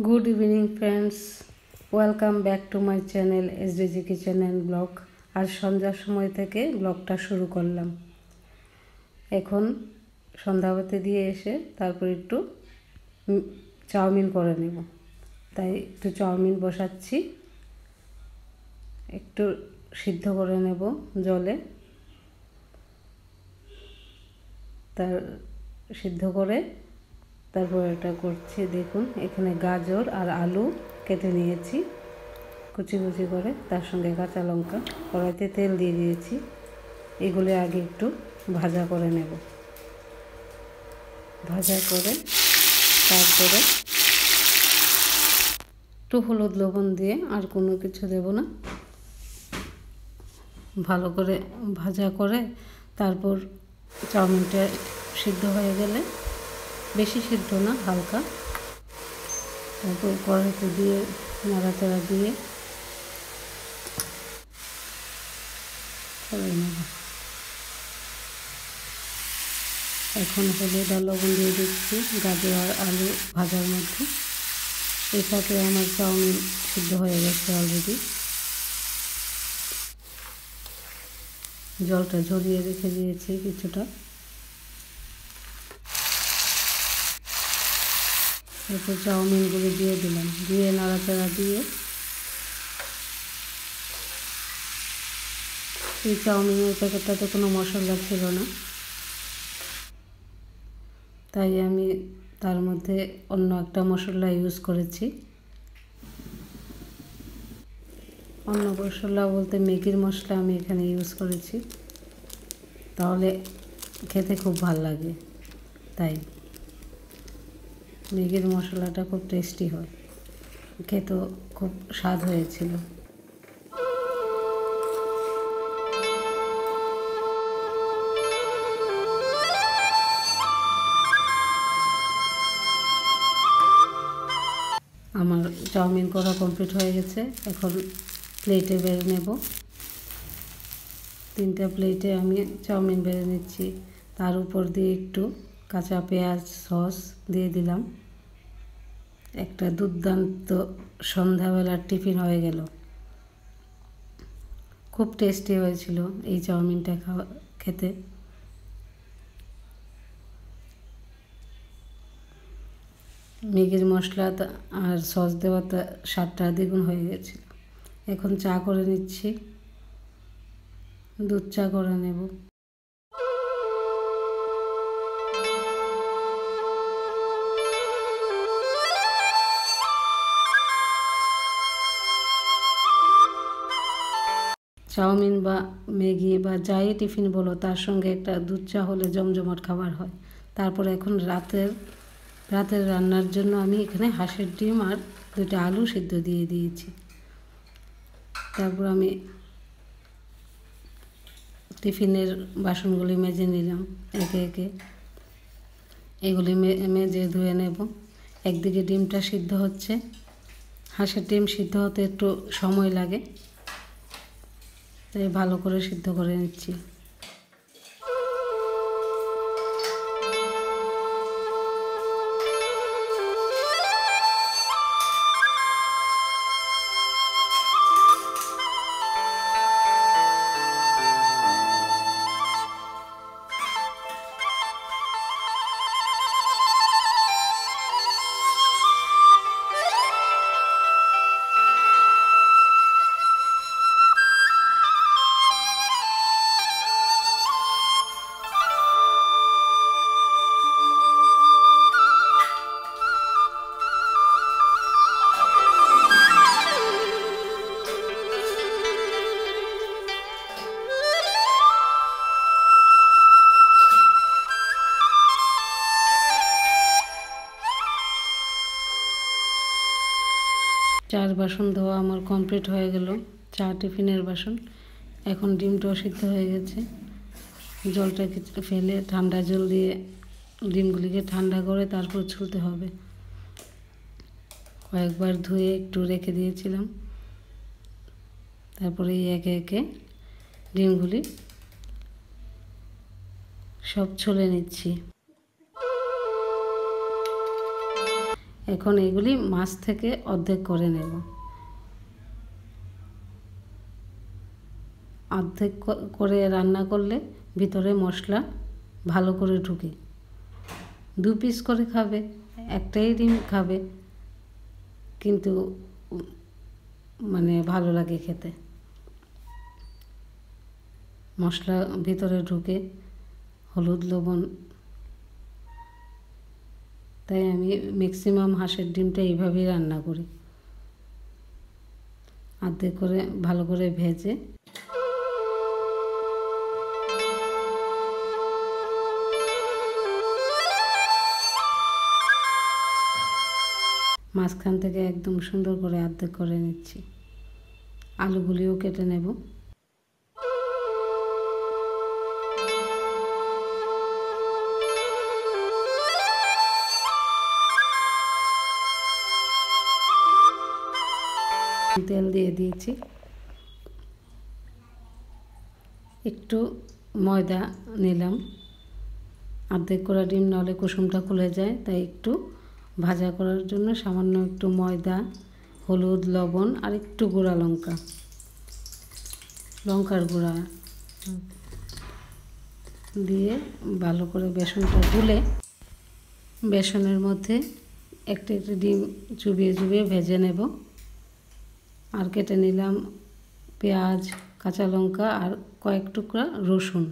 Good evening friends, welcome back to my channel SDG kitchen and blog. আজ সন্ধ্যার সময় থেকে ব্লগটা শুরু করলাম। এখন সন্ধ্যাবাতি দিয়ে এসে তারপর একটু চাউমিন করে নেব, তাই একটু চাউমিন বসাচ্ছি। একটু সিদ্ধ করে নেব জলে, তার সিদ্ধ করে তারপর এটা করছি। দেখুন, এখানে গাজর আর আলু কেটে নিয়েছি কুচি কুচি করে, তার সঙ্গে কাঁচা লঙ্কা, কড়াইতে তেল দিয়ে দিয়েছি। এগুলো আগে একটু ভাজা করে নেব। ভাজা করে তারপরে একটু হলুদ লবণ দিয়ে, আর কোনো কিছু দেব না, ভালো করে ভাজা করে তারপর চাউমিনটা সিদ্ধ হয়ে গেলে, বেশি সিদ্ধ না, হালকা, তারপর কড়াইতে দিয়ে নাড়াচাড়া দিয়ে করে নেব। এখন হলুদ আর লবণ দিয়ে দিচ্ছি গাজর আর আলু ভাজার মধ্যে। এর সাথে আমার চাউমিন সিদ্ধ হয়ে গেছে অলরেডি। জলটা ঝরিয়ে রেখে দিয়েছি কিছুটা। এরপর চাউমিনগুলো দিয়ে দিলাম, দিয়ে নাড়াচাড়া দিয়ে, এই চাউমিনের প্যাকেটটাতে কোনো মশলা ছিল না, তাই আমি তার মধ্যে অন্য একটা মশলা ইউজ করেছি। অন্য মশলা বলতে ম্যাগির মশলা আমি এখানে ইউজ করেছি, তাহলে খেতে খুব ভালো লাগে। তাই ম্যাগির মশলাটা খুব টেস্টি হয়, খেতেও খুব স্বাদ হয়েছিল। আমার চাউমিন করা কমপ্লিট হয়ে গেছে। এখন প্লেটে বেড়ে নেব। 3টা প্লেটে আমি চাউমিন বেড়ে নিচ্ছি। তার উপর দিয়ে একটু কাঁচা পেঁয়াজ সস দিয়ে দিলাম। একটা দুর্দান্ত সন্ধ্যাবেলার টিফিন হয়ে গেল। খুব টেস্টি হয়েছিল এই চাউমিনটা খেতে। ম্যাগির মশলা আর সস দেওয়াতে স্বাদটা দ্বিগুণ হয়ে গেছিল। এখন চা করে নিচ্ছি, দুধ চা করে নেব। চাউমিন বা ম্যাগি বা যাই টিফিন বলো, তার সঙ্গে একটা দুধ চা হলে জমজমাট খাবার হয়। তারপর এখন রাতের রান্নার জন্য আমি এখানে হাঁসের ডিম আর 2টা আলু সিদ্ধ দিয়ে দিয়েছি। তারপর আমি টিফিনের বাসনগুলি মেজে নিলাম একে একে। এগুলি মেজে ধুয়ে নেব। একদিকে ডিমটা সিদ্ধ হচ্ছে। হাঁসের ডিম সিদ্ধ হতে একটু সময় লাগে, তাই ভালো করে সিদ্ধ করে নিচ্ছি। চার বাসন ধোয়া আমার কমপ্লিট হয়ে গেল, চা টিফিনের বাসন। এখন ডিমটাও সিদ্ধ হয়ে গেছে। জলটা ফেলে ঠান্ডা জল দিয়ে ডিমগুলিকে ঠান্ডা করে তারপর ছুলতে হবে। কয়েকবার ধুয়ে একটু রেখে দিয়েছিলাম। তারপরে একে একে ডিমগুলি সব ছুলে নিচ্ছি। এখন এগুলি মাছ থেকে অর্ধেক করে নেব। অর্ধেক করে রান্না করলে ভিতরে মশলা ভালো করে ঢুকে। 2 পিস করে খাবে, একটাই ডিম খাবে, কিন্তু মানে ভালো লাগে খেতে। মশলা ভিতরে ঢুকে, হলুদ লবণ। তাই আমি ম্যাক্সিমাম হাঁসের ডিমটা এইভাবেই রান্না করি, অর্ধেক করে ভালো করে ভেজে মাঝখান থেকে একদম সুন্দর করে অর্ধেক করে নিচ্ছি। আলুগুলিও কেটে নেব। তেল দিয়ে দিয়েছি, একটু ময়দা নিলাম। অর্ধেক করা ডিম নাহলে কুসুমটা খুলে যায়, তাই একটু ভাজা করার জন্য সামান্য একটু ময়দা, হলুদ, লবণ আর একটু গুঁড়া লঙ্কার গুঁড়া দিয়ে ভালো করে বেসনটা গুলে বেসনের মধ্যে একটা একটা ডিম চুবিয়ে চুবিয়ে ভেজে নেব। আর কেটে নিলাম পেঁয়াজ, কাঁচা লঙ্কা আর কয়েক টুকরা রসুন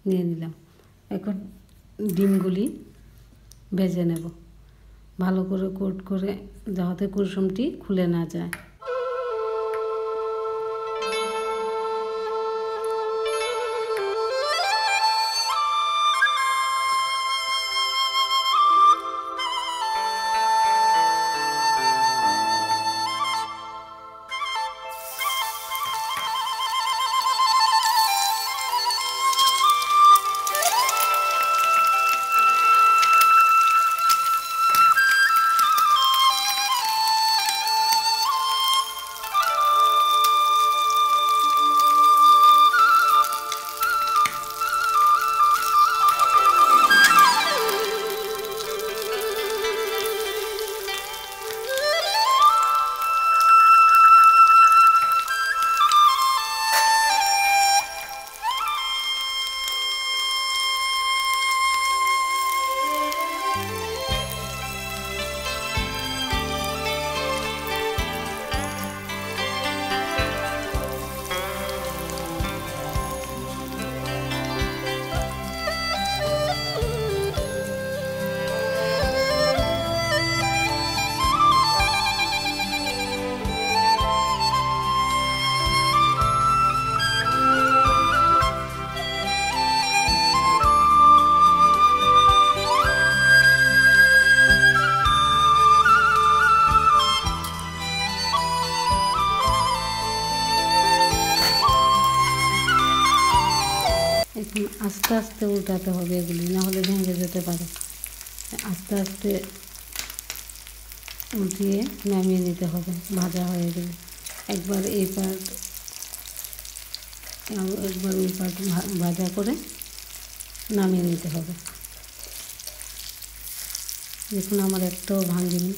নিয়ে নিলাম। এখন ডিমগুলি ভেজে নেব ভালো করে, কোট করে, যাতে কুসুমটি খুলে না যায়। এখন আস্তে আস্তে উল্টাতে হবে এগুলি, না হলে ভেঙে যেতে পারে। আস্তে আস্তে উল্টিয়ে নামিয়ে নিতে হবে ভাজা হয়ে গেলে। একবার এই পাট একবার ওই পাট ভাজা করে নামিয়ে নিতে হবে। দেখুন আমার একটাও ভাঙেনি।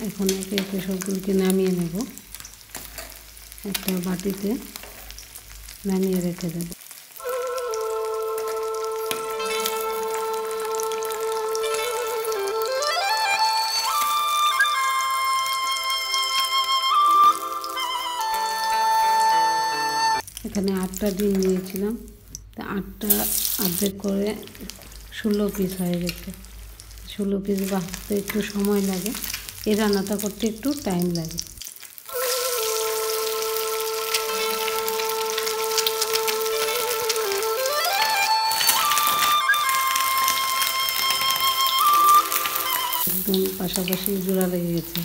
এখন একে একে সবগুলোকে নামিয়ে নেব, একটা বাটিতে নামিয়ে রেখে দেব। এখানে 8টা ডিম নিয়েছিলাম, তা 8টা অর্ধেক করে 16 পিস হয়ে গেছে। 16 পিস বাঁচতে একটু সময় লাগে, এই রান্নাটা করতে একটু টাইম লাগে। একদম পাশাপাশি জোড়া লেগে গেছে,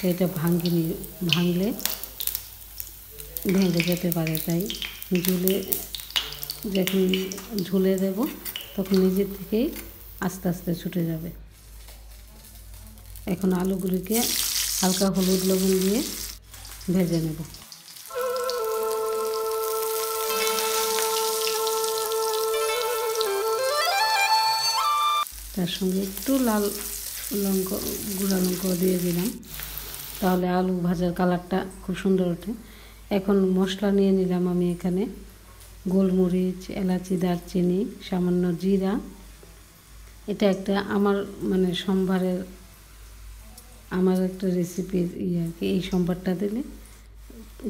এটা ভাঙিনি, ভাঙলে ভেঙে যেতে পারে। তাই ঝুলে যখন ঝুলে দেব তখন নিজের থেকেই আস্তে আস্তে ছুটে যাবে। এখন আলুগুলিকে হালকা হলুদ লবণ দিয়ে ভেজে নেব। তার সঙ্গে একটু লাল লঙ্কা, গুঁড়া লঙ্কা দিয়ে দিলাম, তাহলে আলু ভাজার কালারটা খুব সুন্দর ওঠে। এখন মশলা নিয়ে নিলাম আমি এখানে গোলমরিচ, এলাচি, দারচিনি, সামান্য জিরা। এটা একটা আমার সম্ভারের আমার একটা রেসিপির আর কি। এই সম্ভারটা দিলে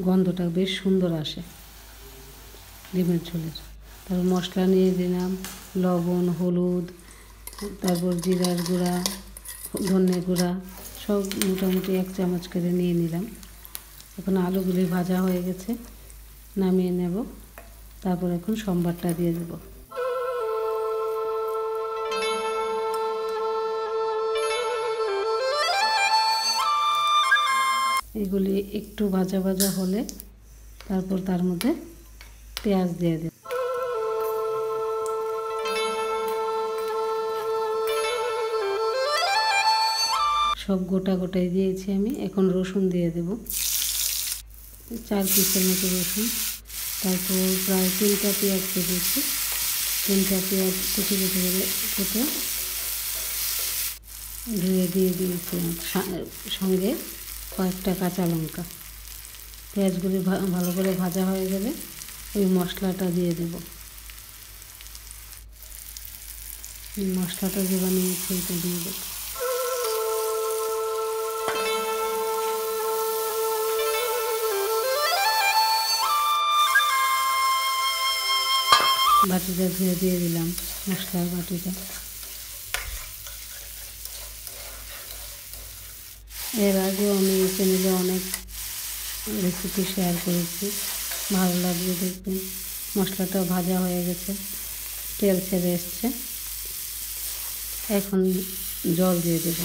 গন্ধটা বেশ সুন্দর আসে ডিমের ঝোলের। তারপর মশলা নিয়ে দিলাম লবণ, হলুদ, তারপর জিরার গুঁড়া, ধনে গুঁড়া, সব মোটামুটি 1 চামচ করে নিয়ে নিলাম। এখন আলুগুলি ভাজা হয়ে গেছে, নামিয়ে নেব। তারপর এখন সম্বারটা দিয়ে দেব। এগুলি একটু ভাজা ভাজা হলে তারপর তার মধ্যে পেঁয়াজ দিয়ে দেব। সব গোটা গোটাই দিয়েছি আমি। এখন রসুন দিয়ে দেব, 4 পিসের মতো রসুন। তারপর প্রায় 3টা পেঁয়াজ কেটেছি, 3টা পেঁয়াজ কুচি কুচি করে কেটে ধুয়ে দিয়ে দিয়েছি, সঙ্গে কয়েকটা কাঁচা লঙ্কা। পেঁয়াজগুলি ভালো করে ভাজা হয়ে গেলে ওই মশলাটা দিয়ে দেব। মশলাটা যে বানিয়েছি এটা দিয়ে দেব। বাটিটা ধুয়ে দিয়ে দিলাম, মশলার বাটিটা। এর আগেও আমি চ্যানেলে অনেক রেসিপি শেয়ার করেছি, ভালো লাগবে দেখবেন। মশলাটা ভাজা হয়ে গেছে, তেল ছেড়ে এসছে। এখন জল দিয়ে দেব।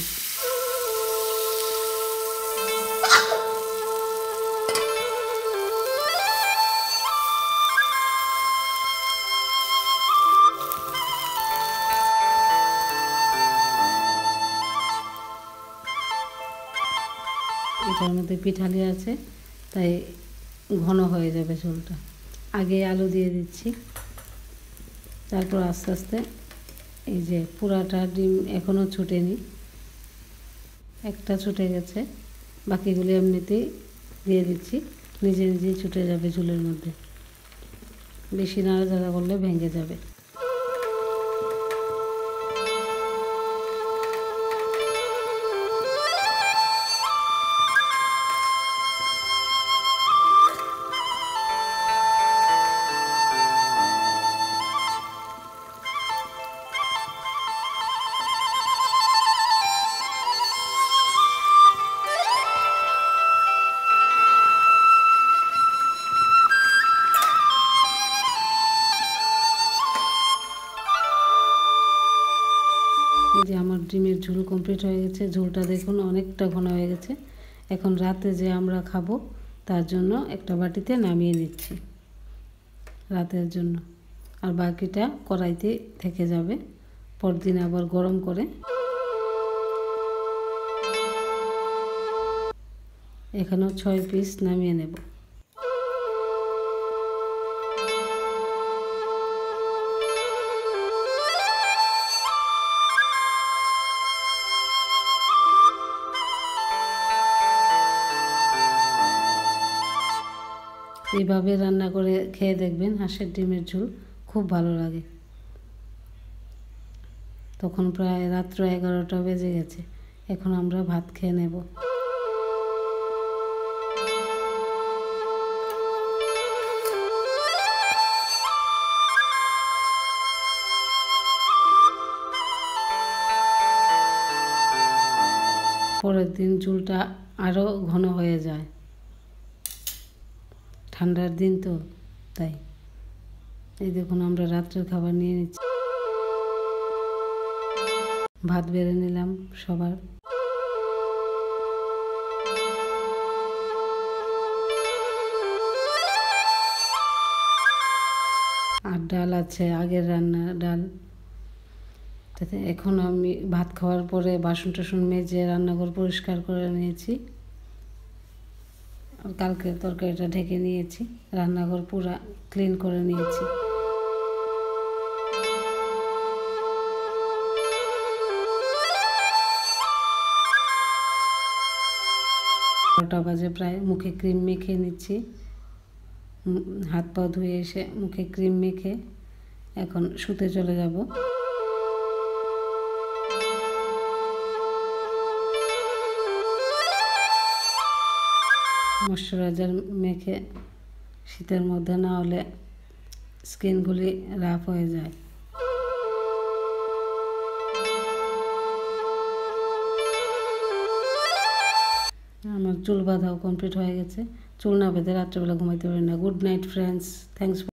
এটার মধ্যে পিঠালি আছে, তাই ঘন হয়ে যাবে ঝোলটা। আগে আলু দিয়ে দিচ্ছি, তারপর আস্তে আস্তে এই যে পুরাটা ডিম এখনও ছুটেনি, একটা ছুটে গেছে, বাকিগুলি এমনিতেই দিয়ে দিচ্ছি, নিজে নিজেই ছুটে যাবে ঝোলের মধ্যে। বেশি নাড়াচাড়া করলে ভেঙে যাবে। এই যে আমার ডিমের ঝোল কমপ্লিট হয়ে গেছে। ঝোলটা দেখুন অনেকটা ঘন হয়ে গেছে। এখন রাতে যে আমরা খাবো তার জন্য একটা বাটিতে নামিয়ে নিচ্ছি রাতের জন্য, আর বাকিটা কড়াইতে থেকে যাবে, পরদিন আবার গরম করে। এখানেও 6 পিস নামিয়ে নেব। এইভাবে রান্না করে খেয়ে দেখবেন, হাঁসের ডিমের ঝোল খুব ভালো লাগে। তখন প্রায় রাত্র 11টা বেজে গেছে। এখন আমরা ভাত খেয়ে নেব। পরের দিন ঝোলটা আরও ঘন হয়ে যায়, ঠান্ডার দিন তো তাই। এই দেখুন আমরা রাত্রের খাবার নিয়ে নিচ্ছি। ভাত বেড়ে নিলাম সবার। আর ডাল আছে, আগের রান্না ডাল, এখন আমি ভাত খাওয়ার পরে বাসন টাসন মেজে রান্নাঘর পরিষ্কার করে নিয়েছি। কালকে তরকারিটা ঢেকে নিয়েছি, রান্নাঘর পুরা ক্লিন করে নিয়েছি। বারোটা বাজে প্রায়, মুখে ক্রিম মেখে নিচ্ছি। হাত পা ধুয়ে এসে মুখে ক্রিম মেখে এখন শুতে চলে যাব। ময়শ্চারাইজার মেখে শীতের মধ্যে না হলে স্কিনগুলি রাফ হয়ে যায়। আমার চুল বাঁধাও কমপ্লিট হয়ে গেছে। চুল না বেঁধে রাত্রেবেলা ঘুমাইতে পারি না। Good night friends, thanks.